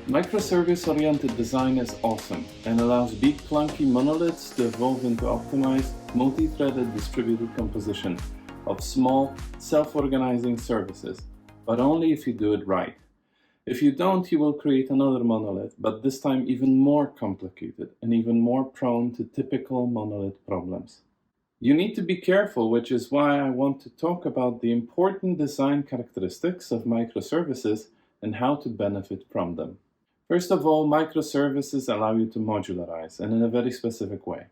Microservice-oriented design is awesome and allows big clunky monoliths to evolve into optimized, multi-threaded distributed composition of small, self-organizing services, but only if you do it right. If you don't, you will create another monolith, but this time even more complicated and even more prone to typical monolith problems. You need to be careful, which is why I want to talk about the important design characteristics of microservices and how to benefit from them. First of all, microservices allow you to modularize, and in a very specific way.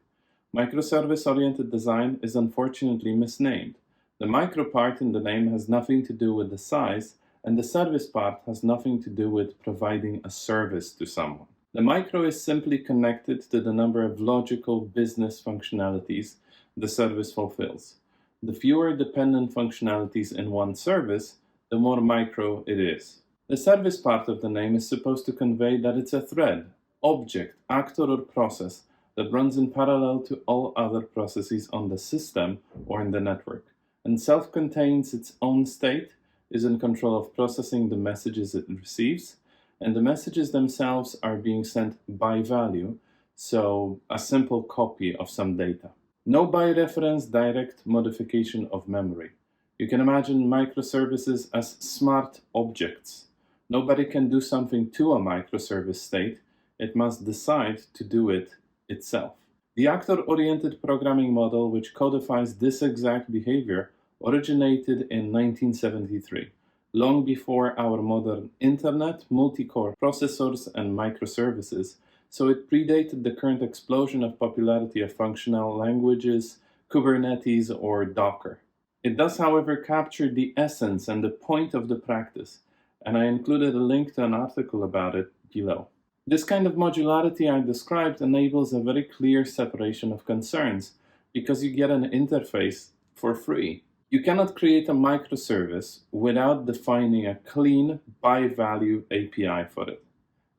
Microservice-oriented design is unfortunately misnamed. The micro part in the name has nothing to do with the size, and the service part has nothing to do with providing a service to someone. The micro is simply connected to the number of logical business functionalities the service fulfills. The fewer dependent functionalities in one service, the more micro it is. The service part of the name is supposed to convey that it's a thread, object, actor, or process that runs in parallel to all other processes on the system or in the network, and self-contains its own state, is in control of processing the messages it receives, and the messages themselves are being sent by value, so a simple copy of some data. No by-reference direct modification of memory. You can imagine microservices as smart objects. Nobody can do something to a microservice state. It must decide to do it itself. The actor-oriented programming model, which codifies this exact behavior, originated in 1973, long before our modern internet, multi-core processors, and microservices, so it predated the current explosion of popularity of functional languages, Kubernetes, or Docker. It does, however, capture the essence and the point of the practice, and I included a link to an article about it below. This kind of modularity I described enables a very clear separation of concerns, because you get an interface for free. You cannot create a microservice without defining a clean by-value API for it.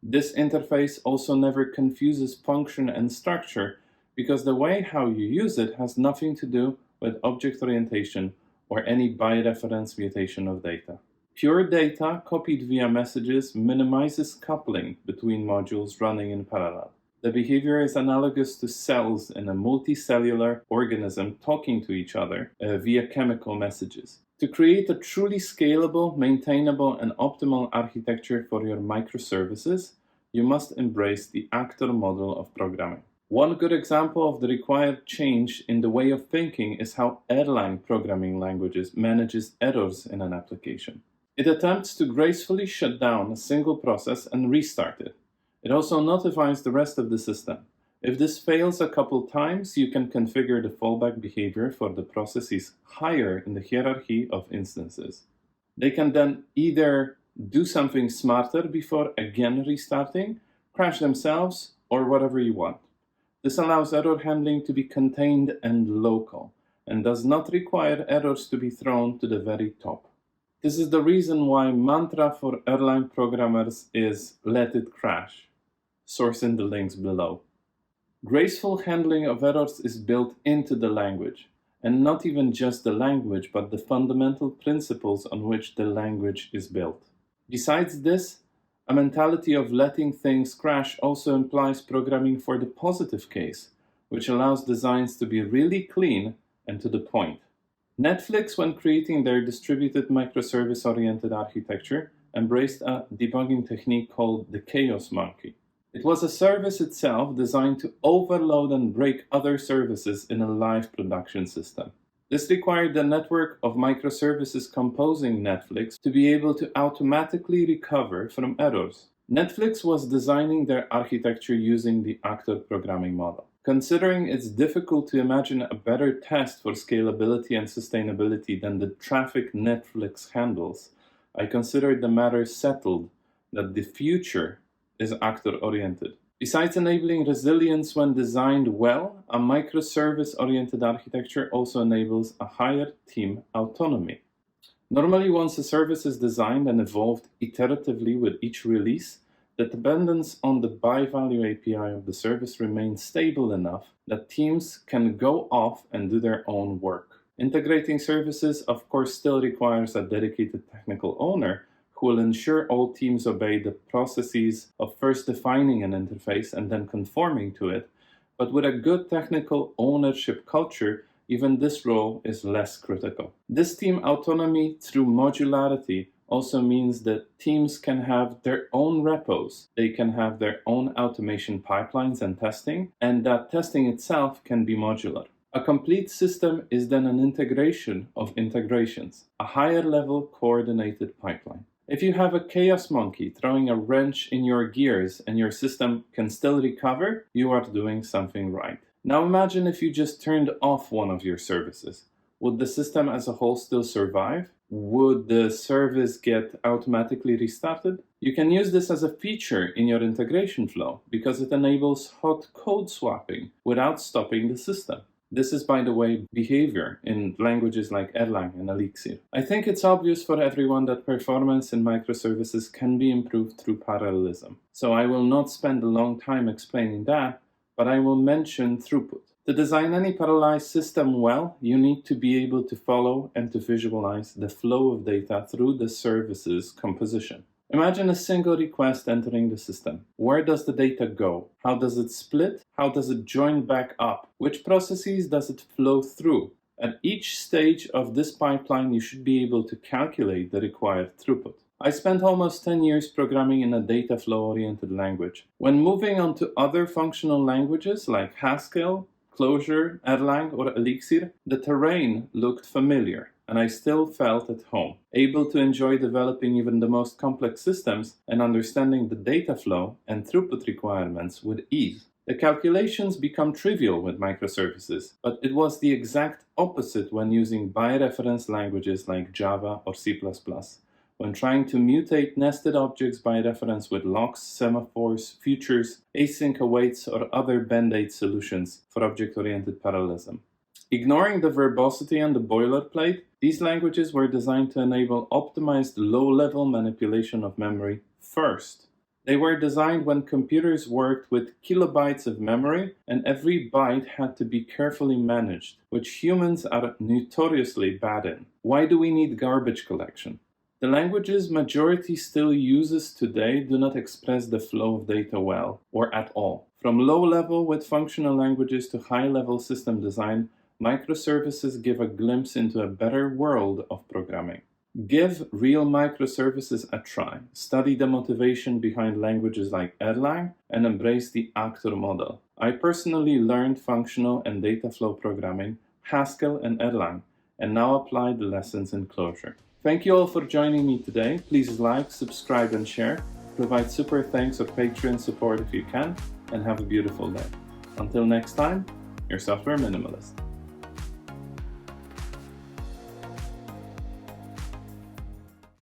This interface also never confuses function and structure, because the way how you use it has nothing to do with object orientation or any by-reference mutation of data. Pure data copied via messages minimizes coupling between modules running in parallel. The behavior is analogous to cells in a multicellular organism talking to each other via chemical messages. To create a truly scalable, maintainable, and optimal architecture for your microservices, you must embrace the actor model of programming. One good example of the required change in the way of thinking is how airline programming languages manages errors in an application. It attempts to gracefully shut down a single process and restart it. It also notifies the rest of the system. If this fails a couple times, you can configure the fallback behavior for the processes higher in the hierarchy of instances. They can then either do something smarter before again restarting, crash themselves, or whatever you want. This allows error handling to be contained and local, and does not require errors to be thrown to the very top. This is the reason why mantra for airline programmers is "let it crash." Source in the links below. Graceful handling of errors is built into the language, and not even just the language, but the fundamental principles on which the language is built. Besides this, a mentality of letting things crash also implies programming for the positive case, which allows designs to be really clean and to the point. Netflix, when creating their distributed microservice-oriented architecture, embraced a debugging technique called the chaos monkey. It was a service itself designed to overload and break other services in a live production system. This required the network of microservices composing Netflix to be able to automatically recover from errors. Netflix was designing their architecture using the actor programming model. Considering it's difficult to imagine a better test for scalability and sustainability than the traffic Netflix handles, I considered the matter settled that the future is actor-oriented. Besides enabling resilience when designed well, a microservice-oriented architecture also enables a higher team autonomy. Normally, once a service is designed and evolved iteratively with each release, the dependence on the by-value API of the service remains stable enough that teams can go off and do their own work. Integrating services, of course, still requires a dedicated technical owner who will ensure all teams obey the processes of first defining an interface and then conforming to it, but with a good technical ownership culture, even this role is less critical. This team autonomy through modularity also means that teams can have their own repos, they can have their own automation pipelines and testing, and that testing itself can be modular. A complete system is then an integration of integrations, a higher level coordinated pipeline. If you have a chaos monkey throwing a wrench in your gears and your system can still recover, you are doing something right. Now imagine if you just turned off one of your services. Would the system as a whole still survive? Would the service get automatically restarted? You can use this as a feature in your integration flow because it enables hot code swapping without stopping the system. This is, by the way, behavior in languages like Erlang and Elixir. I think it's obvious for everyone that performance in microservices can be improved through parallelism. So I will not spend a long time explaining that, but I will mention throughput. To design any parallelized system well, you need to be able to follow and to visualize the flow of data through the service's composition. Imagine a single request entering the system. Where does the data go? How does it split? How does it join back up? Which processes does it flow through? At each stage of this pipeline, you should be able to calculate the required throughput. I spent almost 10 years programming in a data flow-oriented language. When moving on to other functional languages like Haskell, Clojure, Erlang, or Elixir, the terrain looked familiar, and I still felt at home, able to enjoy developing even the most complex systems and understanding the data flow and throughput requirements with ease. The calculations become trivial with microservices, but it was the exact opposite when using by-reference languages like Java or C++. When trying to mutate nested objects by reference with locks, semaphores, futures, async awaits, or other band-aid solutions for object-oriented parallelism. Ignoring the verbosity and the boilerplate, these languages were designed to enable optimized low-level manipulation of memory first. They were designed when computers worked with kilobytes of memory and every byte had to be carefully managed, which humans are notoriously bad in. Why do we need garbage collection? The languages majority still uses today do not express the flow of data well, or at all. From low-level with functional languages to high-level system design, microservices give a glimpse into a better world of programming. Give real microservices a try. Study the motivation behind languages like Erlang and embrace the actor model. I personally learned functional and data flow programming, Haskell and Erlang, and now apply the lessons in Clojure. Thank you all for joining me today. Please like, subscribe, and share. Provide super thanks or Patreon support if you can, and have a beautiful day. Until next time, your software minimalist.